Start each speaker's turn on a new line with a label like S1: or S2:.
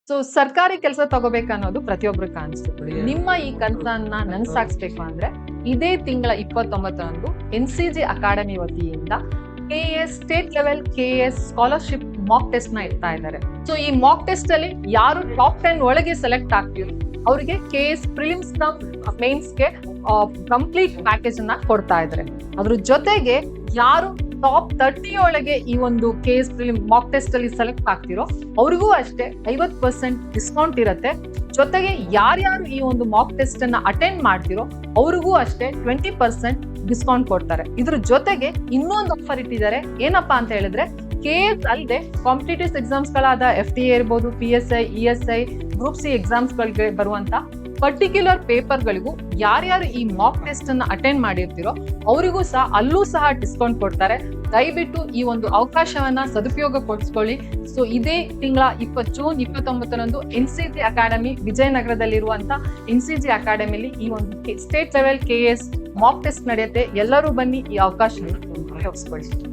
S1: So ಸರ್ಕಾರಿ ಕೆಲಸ ತಗೋಬೇಕನ್ನೋದು ಪ್ರತಿಯೊಬ್ಬರ ಕನಸು. ನಿಮ್ಮ ಈ ಕನಸನ್ನ ನನ್ಸಾಗಿಸ್ಬೇಕು ಅಂದ್ರೆ ಇದೇ ತಿಂಗಳ 29ರಂದು NCG ಅಕಾಡೆಮಿ ವತಿಯಿಂದ KS state level KS scholarship mock test ನ ಇಡ್ತಾ ಇದ್ದಾರೆ. ಸೊ ಈ ಮಾಕ್ ಟೆಸ್ಟ್ ಅಲ್ಲಿ ಯಾರು ಟಾಪ್ 10 ಒಳಗೆ ಸೆಲೆಕ್ಟ್ ಆಗ್ತಿರೋ ಅವರಿಗೆ KS ಪ್ರಿಲಿಮ್ಸ್ ನ ಮೇನ್ಸ್ ಗೆ ಕಂಪ್ಲೀಟ್ ಪ್ಯಾಕೇಜ್ ಅನ್ನ ಕೊಡ್ತಾ ಇದ್ದಾರೆ. ಅದ್ರ ಜೊತೆಗೆ ಯಾರು ಟಾಪ್ 30 ಒಳಗೆ ಈ ಒಂದು KS ಪ್ರಿಲಿಮ್ ಮಾಕ್ ಟೆಸ್ಟ್ ಅಲ್ಲಿ ಸೆಲೆಕ್ಟ್ ಆಗ್ತಿರೋ ಅವ್ರಿಗೂ ಅಷ್ಟೇ 50% ಡಿಸ್ಕೌಂಟ್ ಇರುತ್ತೆ. ಜೊತೆಗೆ ಯಾರ್ಯಾರು ಈ ಒಂದು ಮಾಕ್ ಟೆಸ್ಟ್ ಅನ್ನ ಅಟೆಂಡ್ ಮಾಡ್ತಿರೋ ಅವ್ರಿಗೂ ಅಷ್ಟೇ 20% ಡಿಸ್ಕೌಂಟ್ ಕೊಡ್ತಾರೆ. ಇದ್ರ ಜೊತೆಗೆ ಇನ್ನೊಂದು ಆಫರ್ ಇಟ್ಟಿದ್ದಾರೆ. ಏನಪ್ಪಾ ಅಂತ ಹೇಳಿದ್ರೆ KS ಅಲ್ಲದೆ ಕಾಂಪಿಟೇಟಿವ್ ಎಕ್ಸಾಮ್ಸ್ ಗಳಾದ FTA ಇರ್ಬೋದು, PSI, ESI, group C exams ಗಳಿಗೆ ಬರುವಂತ ಪರ್ಟಿಕ್ಯುಲರ್ ಪೇಪರ್ ಗಳಿಗೂ ಯಾರ್ಯಾರು ಈ ಮಾಕ್ ಟೆಸ್ಟ್ ಅನ್ನ ಅಟೆಂಡ್ ಮಾಡಿರ್ತಿರೋ ಅವರಿಗೂ ಸಹ ಅಲ್ಲೂ ಸಹ ಡಿಸ್ಕೌಂಟ್ ಕೊಡ್ತಾರೆ. ದಯವಿಟ್ಟು ಈ ಒಂದು ಅವಕಾಶವನ್ನ ಸದುಪಯೋಗ ಪಡಿಸ್ಕೊಳ್ಳಿ. ಸೊ ಇದೇ ತಿಂಗಳ ಜೂನ್ 29ರಂದು NCG ಅಕಾಡೆಮಿ ವಿಜಯನಗರದಲ್ಲಿರುವಂತ NCG ಅಕಾಡೆಮಿಲಿ ಈ ಒಂದು state level KS mock test ನಡೆಯುತ್ತೆ. ಎಲ್ಲರೂ ಬನ್ನಿ, ಈ ಅವಕಾಶ ಉಪಯೋಗಿಸ್ಕೊಳ್ಳಿ.